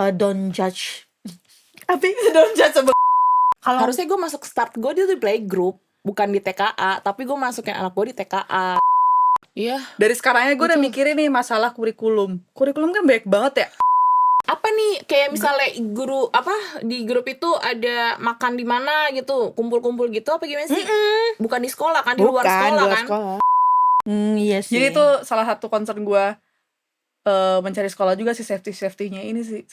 don't judge. Apa itu don't judge sebab? Kalau Harusnya gue masuk start gue di playgroup, bukan di TKA, tapi gue masukin anak gue di TKA. Iya. Dari sekarangnya gue udah Betul. mikirin nih masalah kurikulum. Kurikulum kan banyak banget ya. Apa nih kayak misalnya guru apa di grup itu ada makan di mana gitu, kumpul-kumpul gitu apa gimana sih? Bukan di sekolah kan, di luar sekolah kan? Iya sih. Jadi itu salah satu concern gue mencari sekolah juga sih, safety-nya ini sih.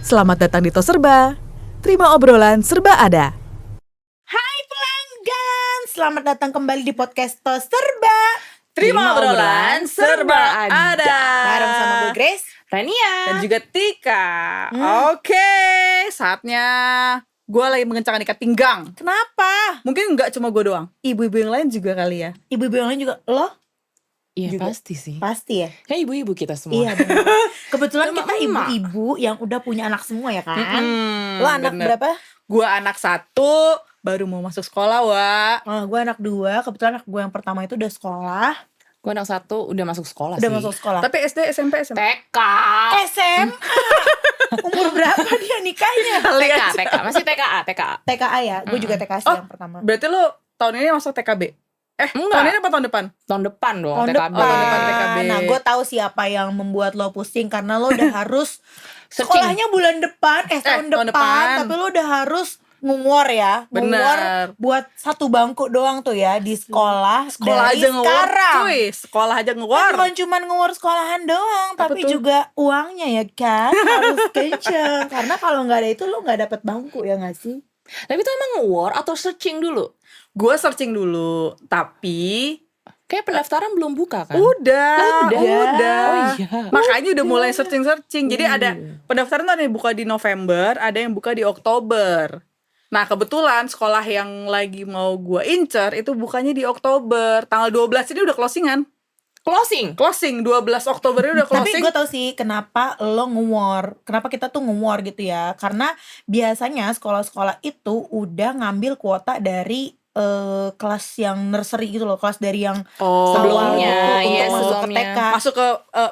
Selamat datang di Tos Serba. Terima obrolan serba ada. Hai pelanggan, selamat datang kembali di podcast Tos Serba. Terima obrolan serba ada. Bareng sama gue Grace. Rania. Dan juga Tika. Oke, saatnya gue lagi mengencangkan ikat pinggang. Kenapa? Mungkin nggak cuma gue doang, ibu-ibu yang lain juga kali ya. Ibu-ibu yang lain juga lo? Iya Juga. pasti sih. Pasti ya. Ya ibu-ibu kita semua. Iya benar. Kebetulan kita Emak-emak. ibu-ibu yang udah punya anak semua ya kan. Mm-mm, Lo anak bener. berapa? Gue anak 1, baru mau masuk sekolah, Wak. Gue anak 2. Kebetulan anak gue yang pertama itu udah sekolah. Gue anak 1 udah masuk sekolah Udah sih. masuk sekolah. Tapi SD, SMP, SMA. TK. SMA. Umur berapa dia nikahnya? TK, masih TKA. TKA ya. Gue juga TKA sih Oh, yang pertama. Berarti lo tahun ini masuk TKB? Enggak. Tahun ini apa tahun depan? Tahun depan dong Tahun TKB. depan. TKB. Nah, gue tahu siapa yang membuat lo pusing karena lo udah harus Searching. sekolahnya bulan depan, tahun tahun depan, depan. tapi lo udah harus ngewar ya, ngewar Bener. buat 1 bangku doang tuh ya di sekolah. Sekolah dari aja ngewar, sekarang. cuy. Sekolah aja ngewar. Bukan cuma ngewar sekolahan doang, Apa tapi tuh? juga uangnya ya kan harus kenceng. Karena kalau nggak ada itu lo nggak dapet bangku ya nggak sih? Tapi itu emang war atau searching dulu? Gue searching dulu, tapi Kayak pendaftaran belum buka kan? udah. Oh, iya. Makanya udah mulai searching. Jadi ada pendaftaran tuh ada yang buka di November, ada yang buka di Oktober. Nah, kebetulan sekolah yang lagi mau gue incer itu bukanya di Oktober. Tanggal 12 ini udah closingan. Closing 12 Oktober ini udah Tapi closing. gue tau sih kenapa lo ngewar, kenapa kita tuh ngewar gitu ya. Karena biasanya sekolah-sekolah itu udah ngambil kuota dari kelas yang nursery gitu loh, kelas dari yang Sebelumnya, awal gitu, iya, untuk masuk ke sebelumnya. TK. Masuk ke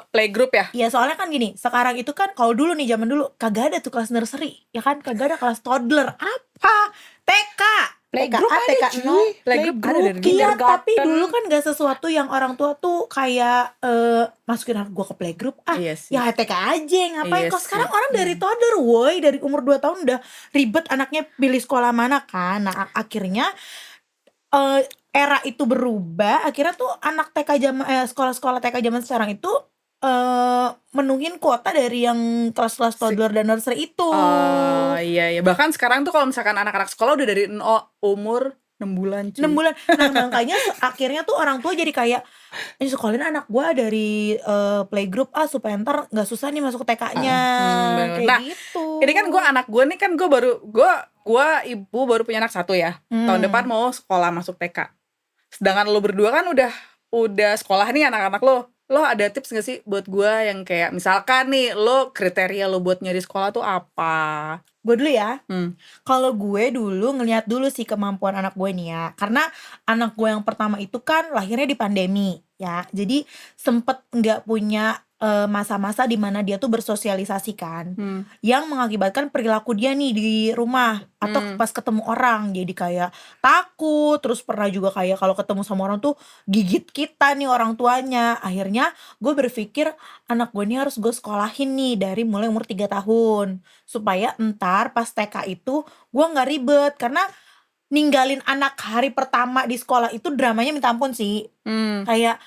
playgroup ya. Iya, soalnya kan gini, sekarang itu kan kalau dulu nih, zaman dulu kagak ada tuh kelas nursery, ya kan, kagak ada kelas toddler. Apa? TK. Playgroup TKA, ada, TK cuy. 0. Playgroup ada dari Iya, kindergarten. tapi dulu kan gak sesuatu yang orang tua tuh kayak masukin anak gue ke playgroup. Iya sih. Ya TK aja, ngapain? Iya Kok sih. sekarang orang dari toddler, woi, dari umur 2 tahun udah ribet anaknya pilih sekolah mana kan. Nah, akhirnya era itu berubah. Akhirnya tuh anak TK sekolah-sekolah TK zaman sekarang itu menuhin kuota dari yang kelas-kelas toddler dan nursery itu. Oh iya. Bahkan sekarang tuh kalau misalkan anak-anak sekolah udah dari umur 6 bulan cuy. 6 bulan. Nah, makanya akhirnya tuh orang tua jadi kayak ini sekolahin anak gue dari playgroup supaya ntar nggak susah nih masuk TK-nya. bener. Kayak Nah, gitu. Ini kan gue nih kan gue ibu baru punya anak 1 ya. Tahun depan mau sekolah masuk TK. Sedangkan lo berdua kan udah sekolah nih anak-anak lo. Lo ada tips gak sih buat gue yang kayak misalkan nih lo kriteria lo buat nyari sekolah tuh apa? Gue dulu ya. Hmm. Kalau gue dulu ngeliat dulu sih kemampuan anak gue nih ya. Karena anak gue yang pertama itu kan lahirnya di pandemi ya. Jadi sempet nggak punya masa-masa dimana dia tuh bersosialisasi kan. Yang mengakibatkan perilaku dia nih di rumah atau pas ketemu orang. Jadi kayak takut. Terus pernah juga kayak kalau ketemu sama orang tuh gigit kita nih orang tuanya. Akhirnya gue berpikir anak gue nih harus gue sekolahin nih dari mulai umur 3 tahun. Supaya ntar pas TK itu gue gak ribet. Karena ninggalin anak hari pertama di sekolah itu dramanya minta ampun sih. Kayak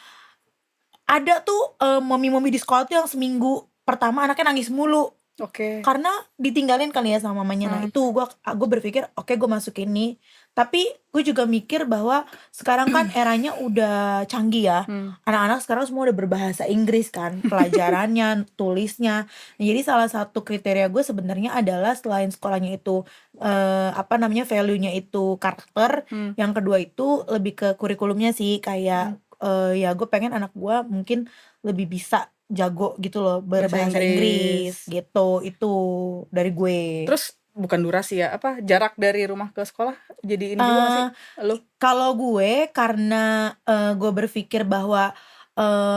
ada tuh momi-momi di sekolah tuh yang seminggu pertama anaknya nangis mulu. Oke. Karena ditinggalin kali ya sama mamanya. Nah itu gue berpikir oke, gue masukin nih. Tapi gue juga mikir bahwa sekarang kan eranya udah canggih ya. Anak-anak sekarang semua udah berbahasa Inggris kan, pelajarannya, tulisnya. Nah, jadi salah satu kriteria gue sebenarnya adalah selain sekolahnya itu value-nya itu karakter. Yang kedua itu lebih ke kurikulumnya sih, kayak ya gue pengen anak gue mungkin lebih bisa jago gitu loh berbahasa Inggris gitu. Itu dari gue. Terus bukan durasi ya, jarak dari rumah ke sekolah jadi ini juga gak sih? Lu? Kalau gue karena gue berpikir bahwa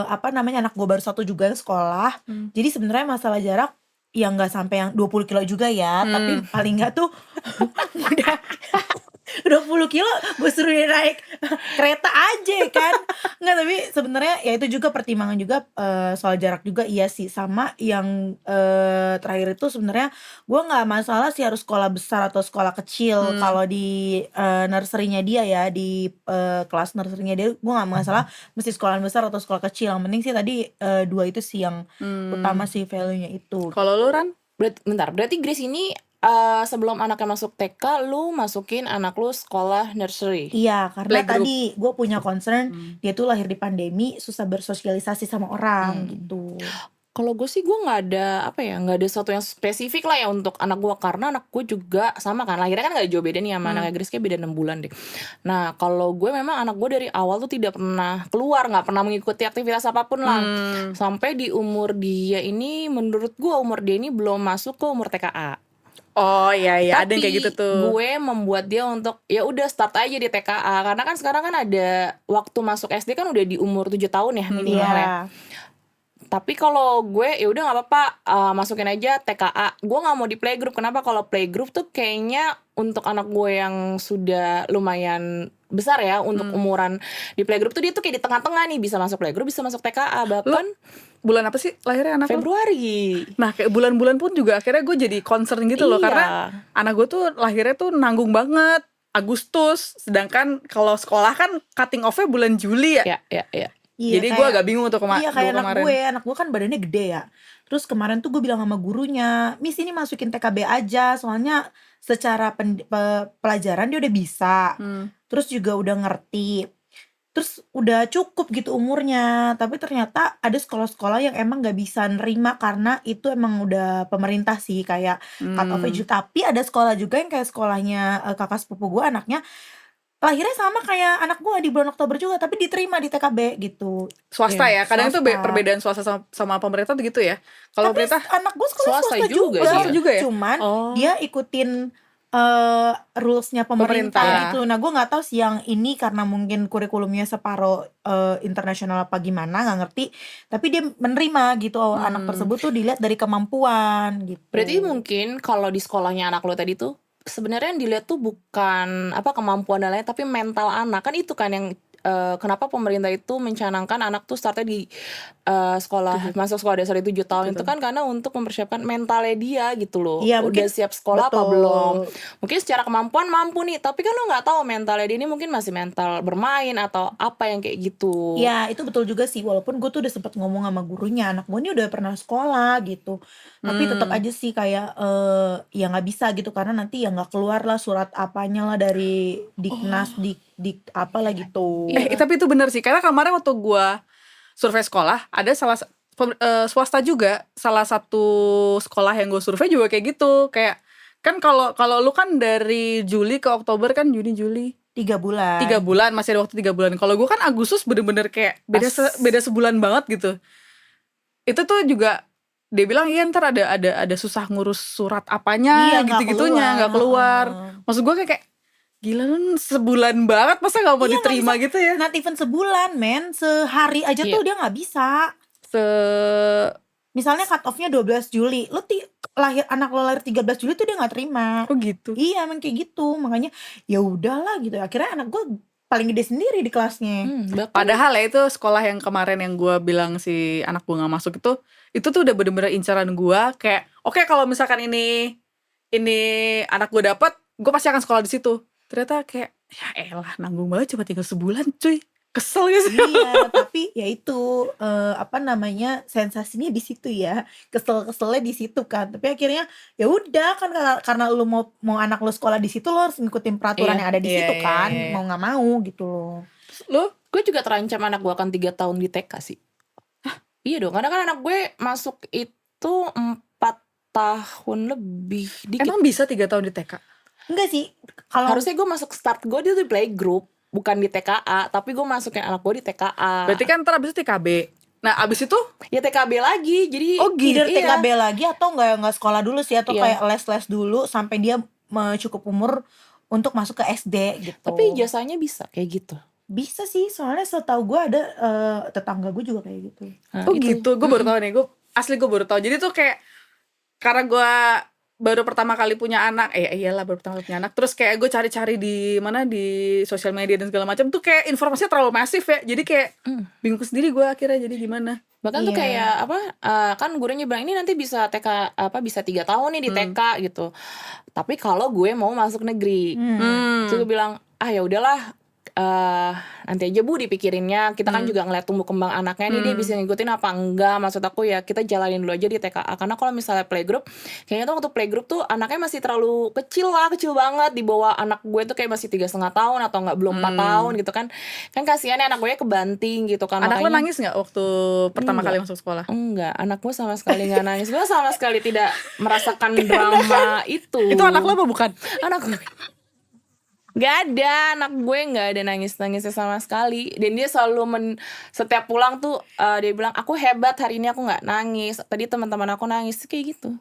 apa namanya, anak gue baru 1 juga yang sekolah. Jadi sebenarnya masalah jarak ya nggak sampai yang 20 kilo juga ya, tapi paling nggak tuh udah 20 kilo gue suruh dia naik kereta aja kan. Nggak, tapi sebenarnya ya itu juga pertimbangan juga, soal jarak juga iya sih. Sama yang terakhir itu sebenarnya gue nggak masalah sih harus sekolah besar atau sekolah kecil. Kalau di nursery-nya dia ya, di kelas nursery-nya dia gue nggak masalah mesti sekolah besar atau sekolah kecil. Yang penting sih tadi 2 itu sih yang utama sih, value-nya itu. Kalau lu Ran? Berarti Grace ini sebelum anaknya masuk TK, lu masukin anak lu sekolah nursery. Iya, karena Playgroup. tadi gue punya concern dia tuh lahir di pandemi, susah bersosialisasi sama orang gitu. Kalau gue sih gue nggak ada sesuatu yang spesifik lah ya untuk anak gue, karena anak gue juga sama kan lahirnya kan nggak jauh beda nih sama anaknya Grace, kayak beda 6 bulan deh. Nah kalau gue memang anak gue dari awal tuh tidak pernah keluar, nggak pernah mengikuti aktivitas apapun lah, sampai di umur dia ini, menurut gue umur dia ini belum masuk ke umur TKA. Oh iya ada yang Tapi kayak gitu tuh. gue membuat dia untuk ya udah start aja di TKA, karena kan sekarang kan ada waktu masuk SD kan udah di umur 7 tahun ya minimal ya. Iya. Tapi kalau gue ya udah nggak apa-apa, masukin aja TKA. Gue nggak mau di playgroup. Kenapa? Kalau playgroup tuh kayaknya untuk anak gue yang sudah lumayan besar ya untuk umuran di playgroup tuh, dia tuh kayak di tengah-tengah nih, bisa masuk playgroup, bisa masuk TKA. Bahkan Bulan apa sih lahirnya anak lu? Februari. Nah kayak bulan-bulan pun juga akhirnya gue jadi concern gitu loh. Iya. Karena anak gue tuh lahirnya tuh nanggung banget Agustus. Sedangkan kalau sekolah kan cutting off-nya bulan Juli ya. Ya. Iya, Jadi gue kayak- agak bingung tuh Iya kayak anak kemarin. anak gue kan badannya gede ya. Terus kemarin tuh gue bilang sama gurunya, Miss ini masukin TKB aja, soalnya secara pelajaran dia udah bisa. Terus juga udah ngerti. Terus udah cukup gitu umurnya. Tapi ternyata ada sekolah-sekolah yang emang gak bisa nerima karena itu emang udah pemerintah sih kayak cut off age. Tapi ada sekolah juga yang kayak sekolahnya kakak sepupu gue, anaknya lahirnya sama kayak anak gue di bulan Oktober juga, tapi diterima di TKB gitu. Swasta ya, kadang itu swasta. perbedaan swasta sama pemerintah tuh gitu ya. Kalau Tapi pemerintah anak gue sekolah swasta swasta juga juga, sih. Juga ya? Cuman Oh. dia ikutin rulesnya pemerintah Pemerintah. gitu. Nah gue nggak tahu sih yang ini karena mungkin kurikulumnya separuh internasional apa gimana, nggak ngerti. Tapi dia menerima gitu anak tersebut tuh dilihat dari kemampuan gitu. Berarti mungkin kalau di sekolahnya anak lo tadi tuh sebenarnya yang dilihat tuh bukan kemampuan dan lain, tapi mental anak. Kan itu kan yang kenapa pemerintah itu mencanangkan anak tuh startnya di masuk sekolah dasar 7 tahun itu kan karena untuk mempersiapkan mentalnya dia gitu loh. Iya, Udah mungkin siap sekolah apa betul. belum? Mungkin secara kemampuan mampu nih, tapi kan lo nggak tahu mentalnya dia ini mungkin masih mental bermain atau apa yang kayak gitu. Ya itu betul juga sih, walaupun gue tuh udah sempet ngomong sama gurunya, anak gue ini udah pernah sekolah gitu, tapi tetap aja sih kayak ya nggak bisa gitu, karena nanti ya nggak keluar lah surat apanya lah dari Diknas dik apalah gitu. tapi itu bener sih, karena kemarin waktu gue survei sekolah ada swasta juga, salah satu sekolah yang gue survei juga kayak gitu. Kayak kan kalau lu kan dari Juli ke Oktober kan, Juni Juli 3 bulan. 3 bulan, masih ada waktu 3 bulan. Kalau gue kan Agustus bener-bener kayak beda sebulan banget gitu. Itu tuh juga dia bilang iya ntar ada susah ngurus surat apanya Iya, nggak gitu-gitunya nggak keluar. Maksud gue kayak gila lu sebulan banget masa nggak mau Iya, diterima nggak bisa. gitu ya. Not even sebulan men, sehari aja tuh dia nggak bisa. Misalnya cut off-nya 12 Juli, lu anak lo lahir 13 Juli tuh dia nggak terima. Oh gitu. Iya emang kayak gitu, makanya ya udahlah gitu. Akhirnya anak gue paling gede sendiri di kelasnya. Padahal ya itu sekolah yang kemarin yang gue bilang si anak gue nggak masuk itu tuh udah bener-bener incaran gue kayak oke, kalau misalkan ini anak gue dapet, gue pasti akan sekolah di situ. Ternyata kayak ya elah nanggung banget, cuma tinggal sebulan cuy, kesel gak sih? Iya, tapi ya itu sensasinya di situ ya, keselnya di situ kan. Tapi akhirnya ya udah kan, karena lu mau anak lu sekolah di situ, lo harus ngikutin peraturan yang ada di situ kan, mau nggak mau gitu loh. Lo Gue juga terancam anak gue akan 3 tahun di TK sih. Iya dong, karena kan anak gue masuk itu 4 tahun lebih dikit. emang bisa 3 tahun di TK? Enggak sih, kalau Harusnya gue masuk start gue di playgroup, bukan di TKA, tapi gue masukin anak gue di TKA. Berarti kan ntar abis itu TKB. Nah abis itu Ya TKB lagi, jadi either iya. TKB lagi atau nggak sekolah dulu sih, atau Iya. kayak les dulu sampai dia cukup umur untuk masuk ke SD gitu. Tapi jasanya bisa kayak gitu. Bisa sih, soalnya setahu gue ada tetangga gue juga kayak gitu. Nah, Oh itu. gitu, gue baru tahu nih. Gue baru tahu. Jadi tuh kayak karena gue baru pertama kali punya anak, iyalah baru pertama kali punya anak. Terus kayak gue cari-cari di mana di sosial media dan segala macam tuh kayak informasinya terlalu masif ya. Jadi kayak bingung sendiri gue akhirnya jadi gimana. Bahkan tuh Iya. kayak apa kan gurunya bilang ini nanti bisa TK bisa 3 tahun nih di TK gitu. Tapi kalau gue mau masuk negeri. Terus gue bilang ya udahlah nanti aja Bu dipikirinnya. Kita kan juga ngeliat tumbuh kembang anaknya nih dia bisa ngikutin apa enggak. Maksud aku ya kita jalanin dulu aja di TKA. Karena kalau misalnya playgroup, kayaknya tuh waktu playgroup tuh anaknya masih terlalu kecil banget. Di bawah anak gue tuh kayak masih 3,5 tahun atau enggak belum 4 tahun gitu kan. Kan kasihan ya anak gue kebanting gitu kan. Anak lo Makanya nangis nggak waktu pertama kali masuk sekolah? enggak, anak gue sama sekali nggak nangis. Gue sama sekali tidak merasakan drama itu. Itu anak lo apa bukan? Anak gue Gak ada, anak gue gak ada nangis-nangisnya sama sekali. Dan dia selalu setiap pulang tuh dia bilang, aku hebat hari ini aku gak nangis. Tadi teman-teman aku nangis, kayak gitu.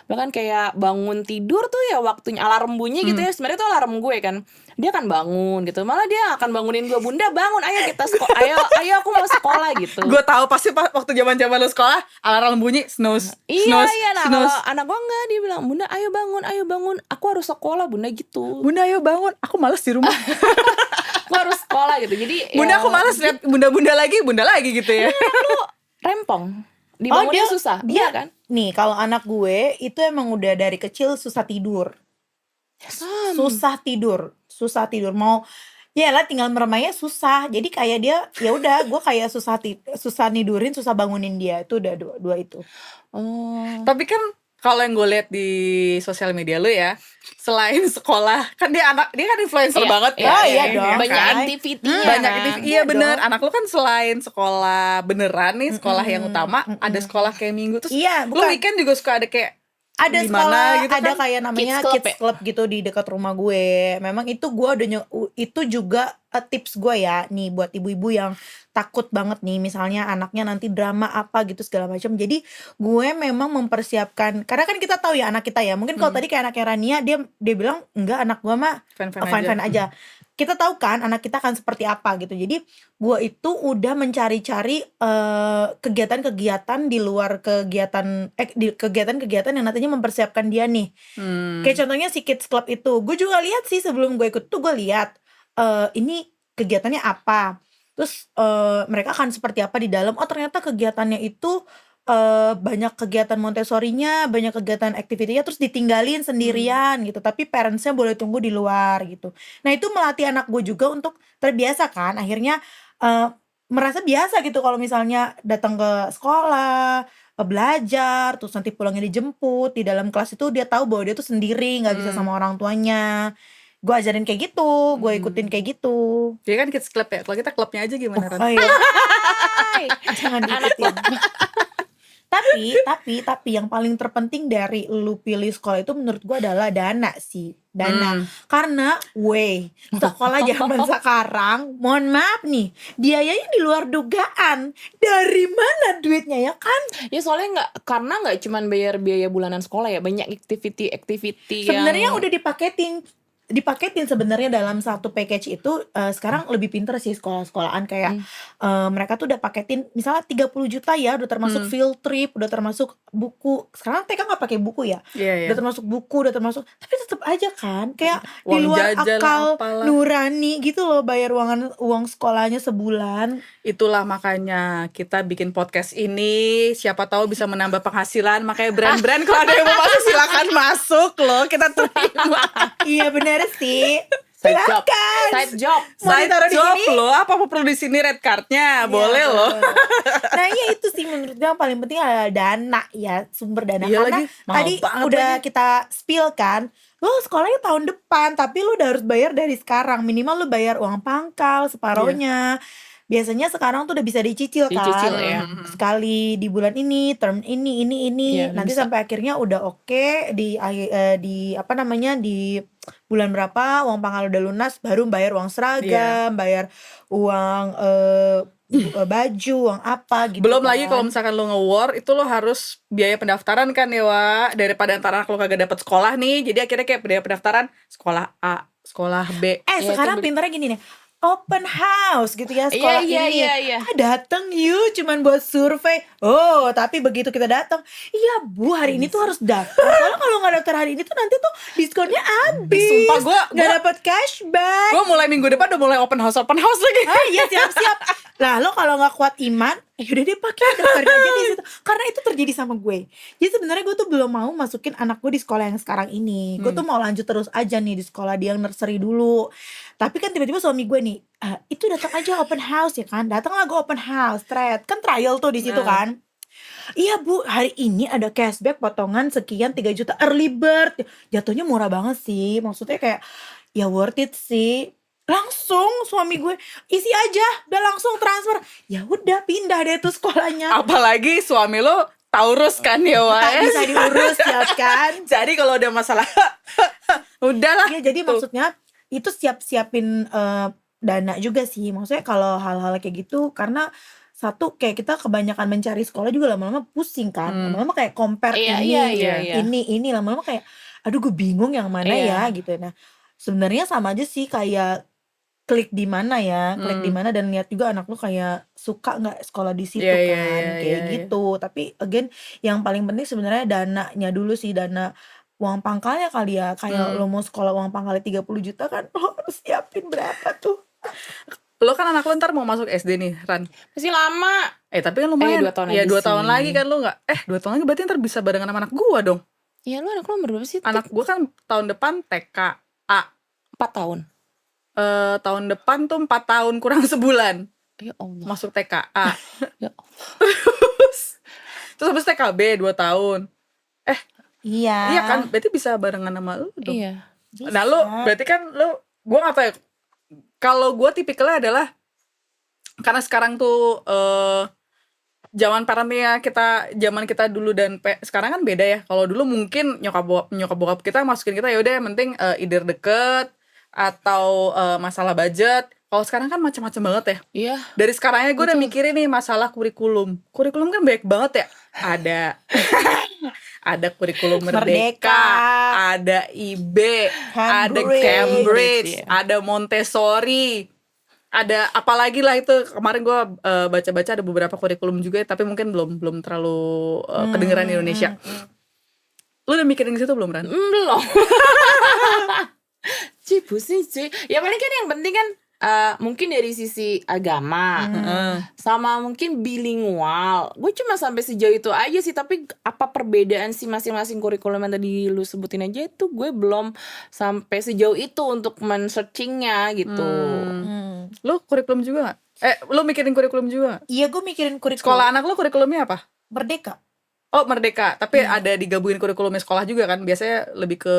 Bahkan kayak bangun tidur tuh ya waktunya alarm bunyi gitu ya. Sebenarnya itu alarm gue kan. Dia akan bangun gitu. Malah dia akan bangunin gue, Bunda bangun, ayo kita sekolah, ayo aku mau sekolah gitu. Gue tahu pasti waktu zaman lo sekolah alarm bunyi snooze. Iya, nah kalau anak gue enggak, dia bilang, Bunda ayo bangun, aku harus sekolah Bunda gitu. Bunda ayo bangun, aku malas di rumah. Aku harus sekolah gitu. Jadi Bunda ya, aku malas lihat bunda lagi gitu ya. lu rempong. Dibangunnya susah. Dia Iya kan? nih kalau anak gue itu emang udah dari kecil susah tidur. Susah tidur mau ya lah tinggal meremainya susah. Jadi kayak dia ya udah gue kayak susah nidurin, susah bangunin dia. Itu udah dua itu. Tapi kan kalau yang gue lihat di sosial media lu ya, selain sekolah kan dia kan influencer banget iya, iya dong. Banyak Kan? aktivitinya banyak kan? aktif, iya bener. Anak lu kan selain sekolah beneran nih, sekolah yang utama, ada sekolah kayak minggu. Terus Iya, lu bukan. weekend juga suka ada kayak Ada gimana sekolah, gitu ada kan? kayak namanya Kids club kids club gitu di dekat rumah gue. Memang itu gue itu juga tips gue ya nih buat ibu-ibu yang takut banget nih misalnya anaknya nanti drama apa gitu segala macam. Jadi gue memang mempersiapkan karena kan kita tahu ya anak kita ya. Mungkin kalau tadi kayak anaknya Rania dia bilang enggak anak gue mah fine aja. Kita tahu kan anak kita akan seperti apa gitu. Jadi gue itu udah mencari-cari kegiatan-kegiatan di luar kegiatan-kegiatan yang nantinya mempersiapkan dia nih. Kayak contohnya si Kids Club itu. Gue juga lihat sih sebelum gue ikut tuh gue lihat ini kegiatannya apa. Terus mereka akan seperti apa di dalam. Oh ternyata kegiatannya itu banyak kegiatan Montessori-nya, banyak kegiatan activity-nya terus ditinggalin sendirian gitu. Tapi parents-nya boleh tunggu di luar gitu. Nah, itu melatih anak gue juga untuk terbiasa kan. Akhirnya merasa biasa gitu kalau misalnya datang ke sekolah, belajar, terus nanti pulangnya dijemput, di dalam kelas itu dia tahu bahwa dia tuh sendiri, nggak bisa sama orang tuanya. Gue ajarin kayak gitu, gue ikutin kayak gitu. Dia kan kids club ya. Kalau kita klubnya aja gimana Ran? Oh iya. Jangan diikutin. Tapi yang paling terpenting dari lu pilih sekolah itu menurut gue adalah dana sih. Karena sekolah zaman sekarang mohon maaf nih biayanya di luar dugaan. Dari mana duitnya ya kan? Ya soalnya nggak cuman bayar biaya bulanan sekolah ya, banyak activity Sebenarnya yang udah dipaketin sebenarnya dalam satu package itu. Sekarang lebih pinter sih sekolah-sekolahan kayak mereka tuh udah paketin misalnya 30 juta ya, udah termasuk field trip, udah termasuk buku. Sekarang TK nggak pakai buku ya, udah termasuk buku, udah termasuk, tapi tetap aja kan kayak di Uang luar jajan akal apalah. nurani gitu loh bayar uang sekolahnya sebulan. Itulah makanya kita bikin podcast ini, siapa tahu bisa menambah penghasilan. Makanya brand-brand kalau ada yang mau masuk silakan masuk loh, kita terima. Iya bener sih. side job. Mau ditaruh di job sini? loh, apa perlu di sini red cardnya? Boleh loh. Nah iya itu sih menurut gue yang paling penting adalah dana ya, sumber dana. Iya Karena lagi, mahal tadi banget udah lagi. kita spill kan, lo sekolahnya tahun depan tapi lo udah harus bayar dari sekarang. Minimal lo bayar uang pangkal separohnya. Biasanya sekarang tuh udah bisa dicicil kan, Dicicil, ya. sekali di bulan ini, term ini, Iya, nanti bisa. sampai akhirnya udah oke di apa namanya di bulan berapa uang pangkal udah lunas, baru bayar uang seragam, bayar uang baju, uang apa gitu. Belum kan. lagi kalau misalkan lo nge-war, itu lo harus biaya pendaftaran kan ya Wak. Daripada ntar anak lo kagak dapet sekolah nih, jadi akhirnya kayak biaya pendaftaran sekolah A, sekolah B. Sekarang itu pintarnya gini nih. open house gitu ya Iya, sekolah iya, ini. iya, iya. Datang yuk cuman buat survei. Oh, tapi begitu kita datang, iya Bu, hari ini tuh harus daftar. Soalnya kalau nggak daftar hari ini tuh nanti tuh diskonnya habis. Sumpah, nggak dapat cashback. gue mulai minggu depan udah mulai open house lagi. Ah iya, siap-siap. Lah lo kalau nggak kuat iman, yaudah deh pakai daftar aja di situ. Karena itu terjadi sama gue. Jadi sebenarnya gue tuh belum mau masukin anak gue di sekolah yang sekarang ini. Gue tuh mau lanjut terus aja nih di sekolah dia yang nursery dulu. Tapi kan tiba-tiba suami gue nih, itu datang aja open house ya kan. Datanglah gue open house, kan trial tuh di situ kan. Iya Bu, hari ini ada cashback potongan sekian 3 juta early bird. Jatuhnya murah banget sih. Maksudnya kayak ya worth it sih. Langsung suami gue isi aja, udah langsung transfer. Ya udah pindah deh tuh sekolahnya. Apalagi suami lo Taurus kan ya, Tak Wes. bisa diurus ya kan. Jadi kalau ada masalah udahlah. Iya, jadi maksudnya itu siapin dana juga sih. Maksudnya kalau hal-hal kayak gitu, karena satu kayak kita kebanyakan mencari sekolah juga lama-lama pusing kan. Lama-lama kayak compare Iya, ini, iya, iya. ini lama-lama kayak aduh gue bingung yang mana Iya. ya gitu. Nah, sebenarnya sama aja sih kayak klik di mana ya, klik di mana dan lihat juga anak lu kayak suka nggak sekolah di situ Iya, iya, kan, iya, kayak iya, iya. gitu. Tapi again, yang paling penting sebenarnya dananya dulu sih, dana uang pangkalnya kali ya. Kayak lo mau sekolah uang pangkalnya 30 juta kan, lo harus siapin berapa tuh? Lo kan anak lo ntar mau masuk SD nih, Ran. Masih lama. Tapi kan lumayan. 2 tahun Ya lagi 2 tahun sih. lagi kan lo nggak. 2 tahun lagi berarti ntar bisa barengan sama anak gua dong. Iya, lu anak lu umur berapa sih? Anak gua kan tahun depan TK A. 4 tahun. Tahun depan tuh 4 tahun kurang sebulan Ya Allah. masuk TK A. Ya Terus habis TKB 2 tahun. Iya. Iya kan, berarti bisa barengan sama lo dong. Iya. Nah lo berarti kan lo, gue gak tau ya, kalau gue tipikalnya adalah karena sekarang tuh zaman parentingnya zaman kita dulu dan sekarang kan beda ya. Kalau dulu mungkin nyokap bokap kita masukin kita ya udah yang penting either deket atau masalah budget. Kalau sekarang kan macam-macam banget ya. Iya. Dari sekarangnya gue udah mikirin nih masalah kurikulum kan banyak banget ya. Ada kurikulum Merdeka, ada IB, ada Cambridge, Iya. ada Montessori, ada apalagi lah itu. Kemarin gue baca-baca ada beberapa kurikulum juga, tapi mungkin belum terlalu kedengeran di Indonesia. Lu udah mikirin ke situ belum, Ran? Belum. Pusing cuy. Ya paling kan yang penting kan mungkin dari sisi agama sama mungkin bilingual. Gue cuma sampai sejauh itu aja sih. Tapi apa perbedaan sih masing-masing kurikulum yang tadi lu sebutin aja itu gue belum sampai sejauh itu untuk men-searchingnya gitu. Lu kurikulum juga gak? Lu mikirin kurikulum juga gak? Iya, gue mikirin kurikulum. Sekolah anak lu kurikulumnya apa? Merdeka. Oh, Merdeka, tapi ada digabungin kurikulumnya sekolah juga kan? Biasanya lebih ke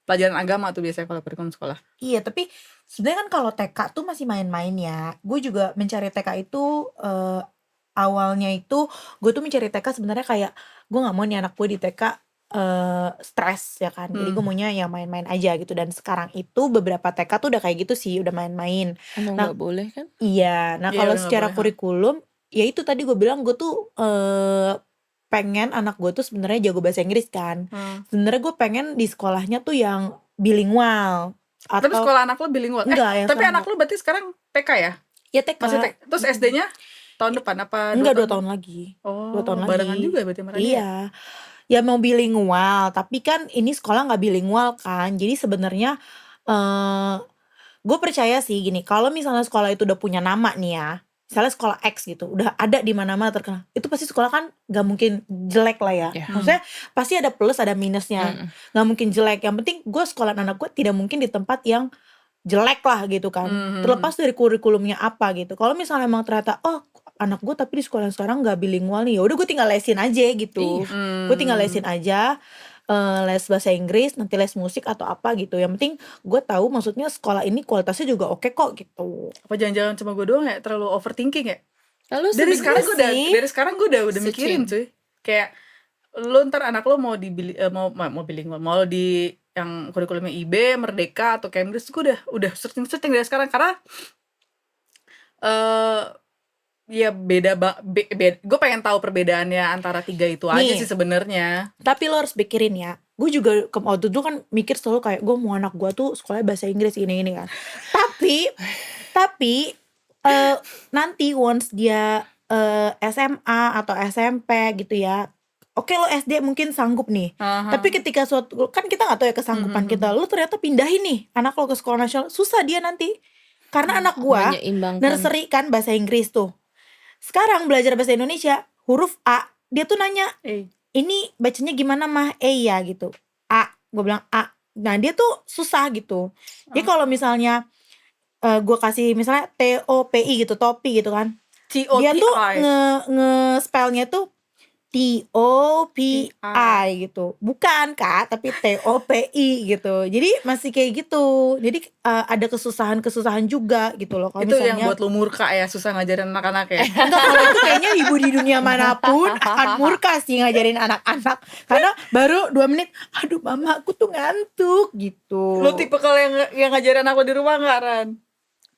pelajaran agama tuh biasanya kalau kurikulum sekolah. Iya, tapi sebenarnya kan kalau TK tuh masih main-main ya. Gue juga mencari TK itu awalnya itu gue tuh mencari TK sebenarnya kayak gue nggak mau nih anak gue di TK stres ya kan. Jadi gue maunya yang main-main aja gitu. Dan sekarang itu beberapa TK tuh udah kayak gitu sih, udah main-main. Emang Nah, nggak boleh kan? Iya, nah Iya, kalau udah nggak secara boleh, kurikulum, ya itu tadi gue bilang gue tuh pengen anak gue tuh sebenarnya jago bahasa Inggris kan. Sebenarnya gue pengen di sekolahnya tuh yang bilingual. Tapi Atau sekolah anak lu bilingual. enggak ya, Tapi sekarang anak lu berarti sekarang TK ya? ya TK. Masih TK. Terus SD-nya tahun depan apa? Enggak, 2 tahun lagi. Oh, 2 tahun barengan lagi. juga berarti sama Radia. Iya. Ya mau bilingual, tapi kan ini sekolah nggak bilingual kan. Jadi sebenarnya gue percaya sih gini, kalau misalnya sekolah itu udah punya nama nih ya, misalnya sekolah X gitu, udah ada di mana-mana terkenal, itu pasti sekolah kan nggak mungkin jelek lah ya. Iya. Maksudnya pasti ada plus ada minusnya, nggak mungkin jelek. Yang penting gue sekolah anak gue tidak mungkin di tempat yang jelek lah gitu kan. Terlepas dari kurikulumnya apa gitu. Kalau misalnya emang ternyata anak gue tapi di sekolah yang sekarang nggak bilingual nih, ya udah gue tinggal lesin aja gitu. Gue tinggal lesin aja, les bahasa Inggris, nanti les musik atau apa gitu. Yang penting gue tahu maksudnya sekolah ini kualitasnya juga oke kok gitu. Apa jangan-jangan cuma gue doang ya terlalu overthinking ya? Lalu Dari sekarang gue udah sih. mikirin cuy. Kayak lu ntar anak lu mau mau bilingual, mau di yang kurikulumnya IB, Merdeka atau Cambridge, gue udah searching dari sekarang karena ya beda gue pengen tahu perbedaannya antara 3 itu aja Nih. sih sebenarnya. Tapi lo harus pikirin ya, gue juga waktu itu kan mikir selalu kayak gue mau anak gue tuh sekolah bahasa Inggris ini kan. Tapi nanti once dia SMA atau SMP gitu ya. Oke lo SD mungkin sanggup nih. Aha. Tapi ketika suatu kan kita nggak tahu ya kesanggupan kita. Lo ternyata pindahin nih anak lo ke sekolah nasional, susah dia nanti. Karena anak gua menyeimbangkan. nursery kan bahasa Inggris tuh. Sekarang belajar bahasa Indonesia, huruf A, dia tuh nanya, ini bacanya gimana mah? Ya gitu. A, gue bilang A. Nah dia tuh susah gitu. Jadi kalau misalnya gue kasih misalnya TOPI gitu, topi gitu kan, dia tuh nge-spellnya tuh TOPI gitu, bukan Kak, tapi TOPI gitu. Jadi masih kayak gitu. Jadi ada kesusahan juga gitu loh. Kalau Itu misalnya, yang buat lu murka ya, susah ngajarin anak-anak ya. enggak, kalau itu kayaknya ibu di dunia manapun akan murka sih ngajarin anak-anak. Karena baru 2 menit, aduh mama aku tuh ngantuk gitu. Lu tipe kalau yang ngajarin anak lu di rumah nggak, Ran?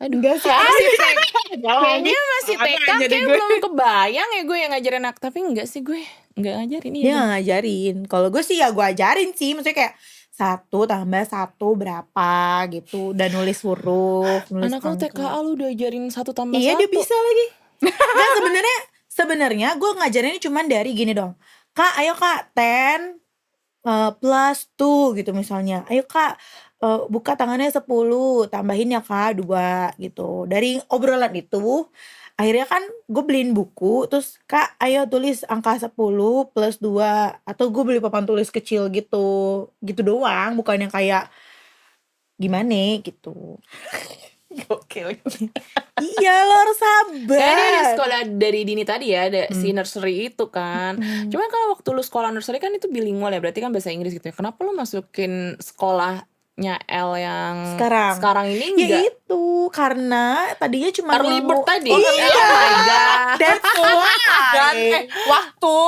Aduh, Enggak sih. kayaknya masih TK, Makanya kayak gue. belum kebayang ya gue yang ngajarin anak. Tapi enggak sih, gue enggak ngajarin. Dia gak ngajarin. Kalau gue sih ya gue ajarin sih. Maksudnya kayak 1 tambah 1 berapa gitu. Dan nulis huruf, nulis Anak lu angka. TKA lu udah ajarin 1 tambah 1. Iya dia bisa lagi. Nah sebenarnya gue ngajarinnya cuman dari gini dong. Kak ayo kak 10 plus 2 gitu misalnya. Ayo kak buka tangannya 10, tambahin ya kak 2 gitu. Dari obrolan itu akhirnya kan gue beliin buku, terus kak ayo tulis angka 10 plus 2, atau gue beli papan tulis kecil gitu doang, bukan yang kayak gimana gitu. Gokil. Iya lo harus sabar. Kayaknya di sekolah dari dini tadi ya, ada si nursery itu kan. Cuman kalau waktu lu sekolah nursery kan itu bilingual ya, berarti kan bahasa Inggris gitu ya. Kenapa lu masukin sekolahnya L yang sekarang ini Ya enggak? itu karena tadinya cuma Early bird tadi. Iya. Oh my god. That's why. Waktu.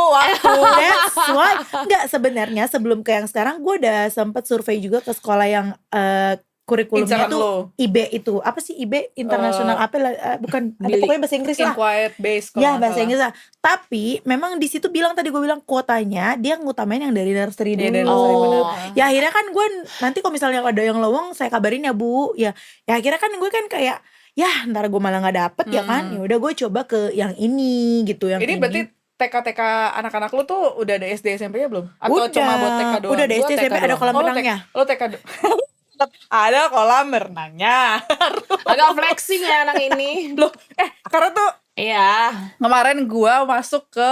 That's why. Enggak, sebenarnya sebelum ke yang sekarang gue udah sempet survei juga ke sekolah yang kurikulumnya Incaran tuh lo. IB itu. Apa sih IB? International apa bukan, ada Bilik. pokoknya bahasa Inggris lah. Inquired base kalau Ya nggak bahasa salah. Inggris lah. Tapi memang di situ tadi gue bilang kuotanya dia ngutamain yang dari nursery Iya, dulu. dari nursery, benar. Ya akhirnya kan gue nanti kalau misalnya ada yang lowong saya kabarin ya Bu. Ya akhirnya kan gue kan kayak ya ntar gue malah nggak dapet ya kan. Ya udah gue coba ke yang ini gitu, yang Ini berarti TK anak-anak lu tuh udah ada SD SMP-nya belum? Atau udah, cuma buat TK doang? udah ada Gua SD TK SMP ada doang. kolam Oh, renangnya. Lo TK ada kolam renangnya. Agak flexing ya anak ini. Loh, karena tuh Iya. kemarin gua masuk ke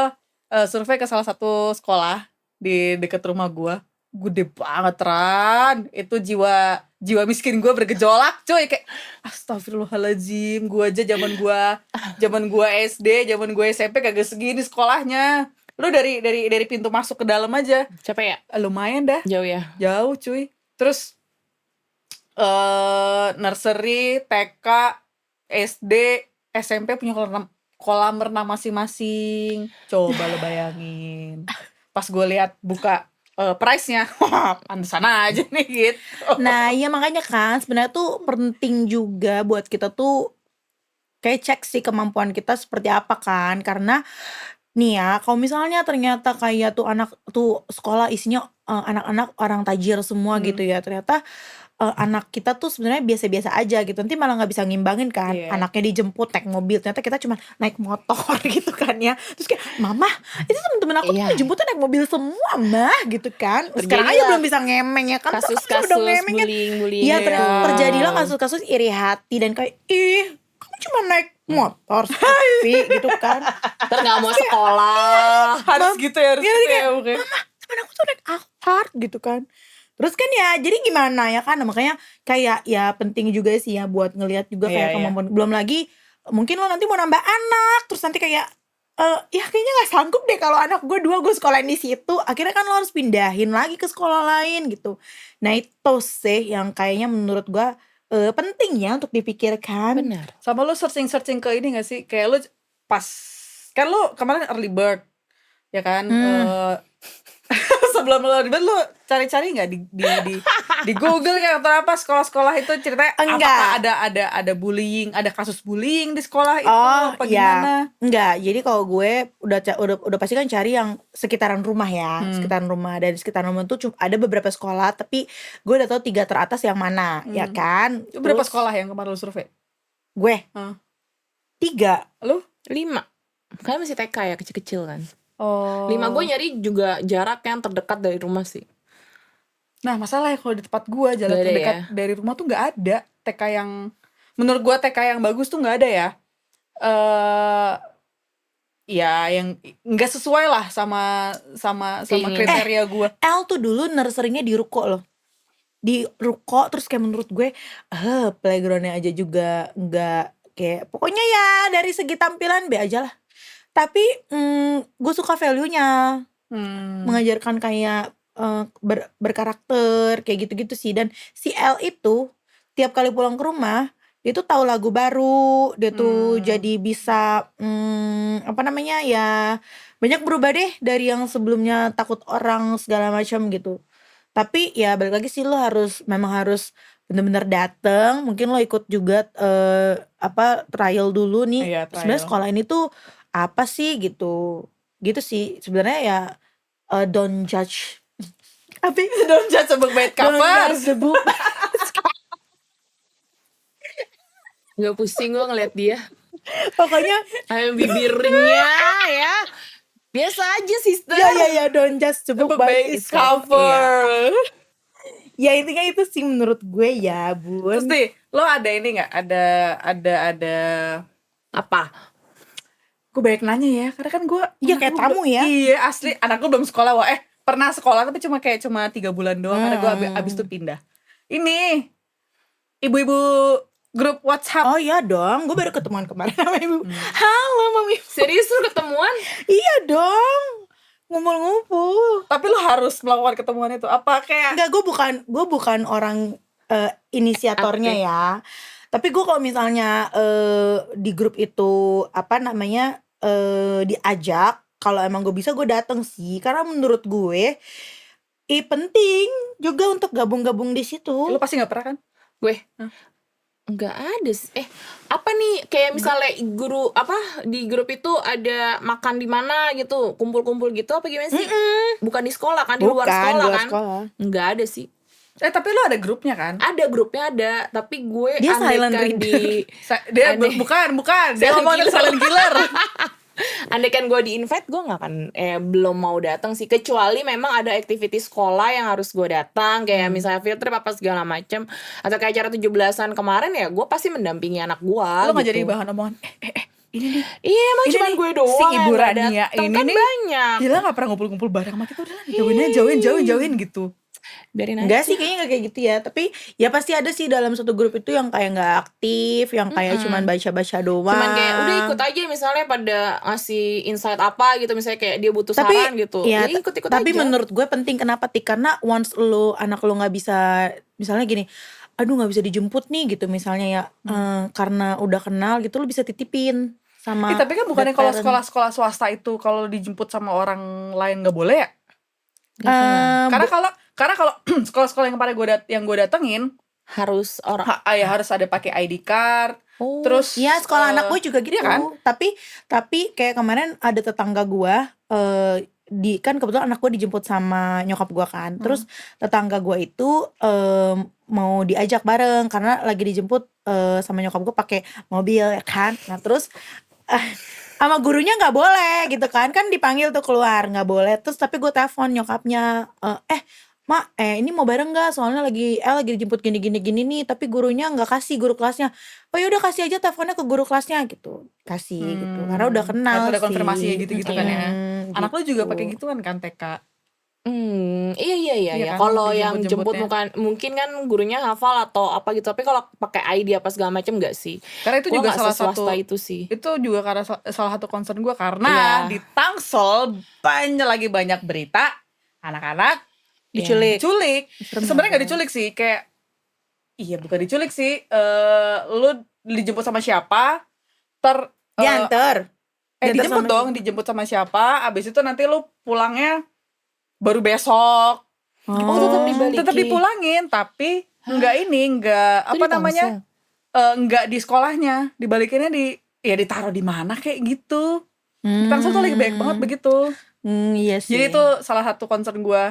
survei ke salah satu sekolah di deket rumah gua. Gede banget, Ran. Itu jiwa miskin gua bergejolak, cuy. Kayak astagfirullahaladzim, gua aja zaman gua SD, zaman gua SMP kagak segini sekolahnya. Lu dari pintu masuk ke dalam aja Capek ya? lumayan dah. Jauh ya? Jauh, cuy. Terus nursery, TK, SD, SMP punya kolam renang masing-masing. Coba lo bayangin. Pas gue lihat buka price-nya, wah pantesan aja nih gitu. Nah iya makanya kan sebenarnya tuh penting juga buat kita tuh kayak cek sih kemampuan kita seperti apa kan. Karena nih ya kalau misalnya ternyata kayak tuh anak tuh sekolah isinya anak-anak orang tajir semua gitu ya, ternyata anak kita tuh sebenarnya biasa-biasa aja gitu, nanti malah nggak bisa ngimbangin kan. Anaknya dijemput naik mobil, ternyata kita cuma naik motor gitu kan ya. Terus kayak mama itu temen-temen aku tuh dijemputnya naik mobil semua mah gitu kan. Sekarang aja belum bisa ngemeng ya kan. Kasus-kasus bullying. Iya terjadilah kasus-kasus iri hati dan kayak ih kamu cuma naik motor sepi gitu kan. Terus gak mau sekolah. Harus gitu ya, harus gitu ya. Mama temen aku tuh naik Alphard gitu kan. Terus kan ya jadi gimana ya kan, makanya kayak ya penting juga sih ya buat ngelihat juga kayak kemampuan. Belum lagi mungkin lo nanti mau nambah anak, terus nanti kayak ya kayaknya gak sanggup deh kalau anak gue 2 gue sekolahin di situ. Akhirnya kan lo harus pindahin lagi ke sekolah lain gitu. Nah itu sih yang kayaknya menurut gue penting ya untuk dipikirkan. Benar. Sama lo searching ke ini gak sih? Kayak lo pas kan lo kemarin early bird ya kan, sebelum lo ribet lu cari-cari nggak di Google kayak atau apa sekolah-sekolah itu ceritanya Enggak. apakah ada bullying, ada kasus bullying di sekolah itu Oh apa ya, gimana? enggak. Jadi kalau gue udah pasti kan cari yang sekitaran rumah ya, sekitaran rumah, dan sekitaran rumah tuh ada beberapa sekolah, tapi gue udah tahu 3 teratas yang mana, ya kan? Itu berapa Terus sekolah yang kemarin lu survei? gue Hah. 3. Lu? 5. Kan masih TK ya, kecil-kecil kan. Oh. 5 gue nyari juga jarak yang terdekat dari rumah sih. Nah masalahnya kalau di tempat gue jalan Nggak ada terdekat ya? dari rumah tuh nggak ada TK yang menurut gue TK yang bagus tuh nggak ada ya. Ya yang nggak sesuai lah sama Keinginan. kriteria gue. L tuh dulu nursery-nya di ruko loh. Di ruko, terus kayak menurut gue playgroundnya aja juga nggak kayak, pokoknya ya dari segi tampilan B aja lah. Tapi gue suka value-nya, mengajarkan kayak berkarakter kayak gitu-gitu sih. Dan si L itu tiap kali pulang ke rumah dia tuh tahu lagu baru, dia tuh jadi bisa apa namanya ya, banyak berubah deh dari yang sebelumnya takut orang segala macam gitu. Tapi ya balik lagi sih, lo memang harus bener-bener dateng. Mungkin lo ikut juga trial dulu nih. Iya, Sebenarnya trial. sekolah ini tuh apa sih gitu sih sebenarnya ya. Don't judge apa ya? Don't judge a book by its Don't cover. judge the book. Gak pusing gue ngeliat dia. Pokoknya Bibirnya ya biasa aja sister. ya don't judge the book by its cover. Ya intinya itu sih menurut gue ya, Terus Bun. nih, lo ada ini nggak? Ada Apa? gue banyak nanya ya, karena kan gue Iya, kayak tamu ya. Iya asli, anak gue belum sekolah pernah sekolah tapi cuma 3 bulan doang karena gue abis itu pindah. Ini ibu-ibu grup WhatsApp. Oh iya dong, gue baru ketemuan kemarin sama ibu. Halo Mami. Serius lu ketemuan? Iya dong, ngumpul-ngumpul. Tapi lo harus melakukan ketemuan itu. Apa kayak Enggak, gue bukan orang inisiatornya ya. Tapi gue kalau misalnya di grup itu apa namanya diajak, kalau emang gue bisa gue dateng sih, karena menurut gue penting juga untuk gabung-gabung di situ. lo pasti nggak pernah kan? Gue nggak ada sih. Apa nih kayak misalnya guru apa di grup itu ada makan di mana gitu, kumpul-kumpul gitu apa gimana sih? Bukan di sekolah kan, di luar sekolah kan? Nggak ada sih. Tapi lo ada grupnya kan? Ada grupnya ada, tapi gue Dia silent andaikan reader. Dia Aneh. bukan. Dia Silent ngomongin killer. silent killer. Andaikan gue di invite gue nggak akan belum mau datang sih, kecuali memang ada activity sekolah yang harus gue datang kayak misalnya field trip apa segala macem, atau kayak acara 17-an kemarin ya gue pasti mendampingi anak gue. Lo nggak gitu. jadi bahan omongan. Ini nih. Iya emang Ini cuma nih, gue doang si yang Ibu nggak Rania datang, ini kan nih banyak. Gila nggak pernah ngumpul-ngumpul bareng sama kita, udah jauhin gitu. Biarin aja. Enggak sih, kayaknya gak kayak gitu ya. Tapi ya pasti ada sih dalam satu grup itu yang kayak gak aktif, yang kayak cuman baca-baca doang. Cuman kayak udah ikut aja, misalnya pada ngasih insight apa gitu, misalnya kayak dia butuh Tapi saran gitu ya, ikut-ikut tapi aja. menurut gue penting. Kenapa Tik? Karena once anak lo gak bisa, misalnya gini, aduh gak bisa dijemput nih gitu misalnya ya, karena udah kenal gitu, lo bisa titipin sama Tapi kan bukannya kalau parent. sekolah-sekolah swasta itu kalau dijemput sama orang lain nggak boleh ya? Karena kalau sekolah-sekolah yang pada gue datengin harus orang harus ada pakai ID card. Oh. Terus ya sekolah anak gue juga gitu iya kan? Tapi kayak kemarin ada tetangga gue, kan kebetulan anak gue dijemput sama nyokap gue kan. Terus tetangga gue itu mau diajak bareng karena lagi dijemput sama nyokap gue pakai mobil ya kan. Nah terus sama gurunya nggak boleh gitu kan dipanggil tuh keluar nggak boleh. Terus tapi gue telepon nyokapnya, Mak, ini mau bareng nggak? Soalnya lagi dijemput gini nih, tapi gurunya nggak kasih, guru kelasnya. Oh yaudah kasih aja teleponnya ke guru kelasnya gitu, kasih gitu. Karena udah kenal harus ada sih. konfirmasi gitu kan ya. Anak lo juga gitu. pakai gituan kan TK? Iya Iya kan, kalau yang jemput dijemput-jemputnya. mungkin kan gurunya hafal atau apa gitu, tapi kalau pakai ID apa segala macam enggak sih. Karena itu Gua juga nggak salah seswasta satu itu sih. Itu juga karena salah satu concern gue, karena Iya. di Tangsel banyak berita anak-anak Diculik. Sebenarnya nggak diculik sih, kayak bukan diculik sih, lu dijemput sama siapa, Diantar. dijemput sama siapa, abis itu nanti lu pulangnya baru besok. Oh, tetap dibalikin. Tetap dipulangin, tapi enggak Itu apa di namanya? Tangsel. Enggak di sekolahnya, dibalikinnya ditaruh di mana kayak gitu. Di Tangsel tuh lagi banyak banget begitu. Iya sih. Jadi itu salah satu concern gue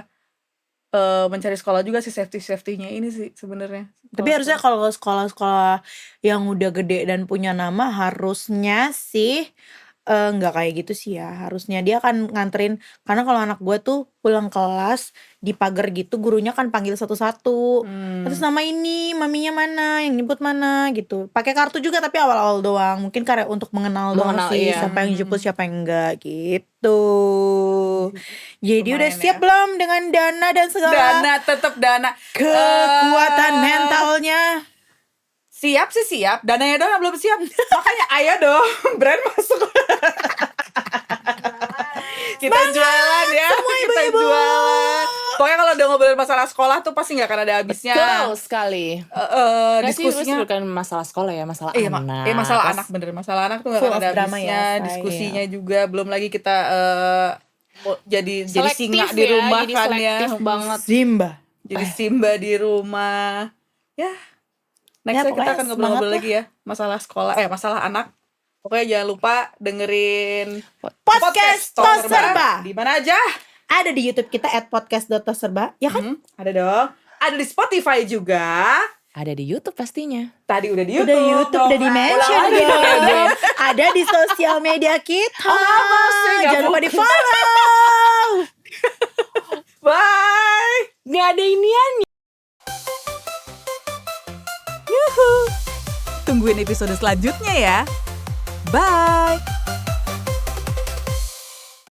mencari sekolah juga sih, safety-nya ini sih sebenarnya. Tapi harusnya kalau sekolah-sekolah yang udah gede dan punya nama harusnya sih nggak kayak gitu sih ya. Harusnya dia akan nganterin, karena kalau anak gue tuh pulang kelas di pagar gitu, gurunya kan panggil satu-satu. Terus nama ini, maminya mana, yang jemput mana gitu. Pakai kartu juga tapi awal-awal doang. Mungkin karena untuk mengenal doang Mengenal, sih, iya. siapa yang jemput siapa yang enggak gitu. Jadi udah Lumayan siap ya. belum dengan dana dan segala Dana, tetap dana. kekuatan mentalnya? Siap sih siap, dananya doang yang belum siap. Makanya ayo dong, brand masuk. Kita jualan ya, kita jualan. Pokoknya kalau udah ngobrolin masalah sekolah tuh pasti nggak akan ada habisnya. Betul sekali. Diskusinya Diskusinya bukan masalah sekolah ya, masalah anak. masalah anak bener, masalah anak tuh nggak Full akan ada of drama habisnya. ya, say. Diskusinya juga belum lagi kita jadi Selektif singa di ya, rumah jadi kan ya. selektif banget. Zimba. Jadi Simba di rumah. Ya. Next Ya, kita pokoknya akan ngobrol-ngobrol semangat lagi ya masalah sekolah, masalah anak. Pokoknya jangan lupa dengerin Podcast Toserba. Di mana aja? Ada di YouTube kita @podcast.toserba, ya kan? Ada dong. Ada di Spotify juga. Ada di YouTube pastinya. Tadi udah di YouTube. Udah di YouTube, udah di mention Ulang lagi dong. dong. Ada di sosial media kita. sih, nggak Jangan lupa fokus. di follow. Bye. Nggak ada inian. Tungguin episode selanjutnya ya. Bye.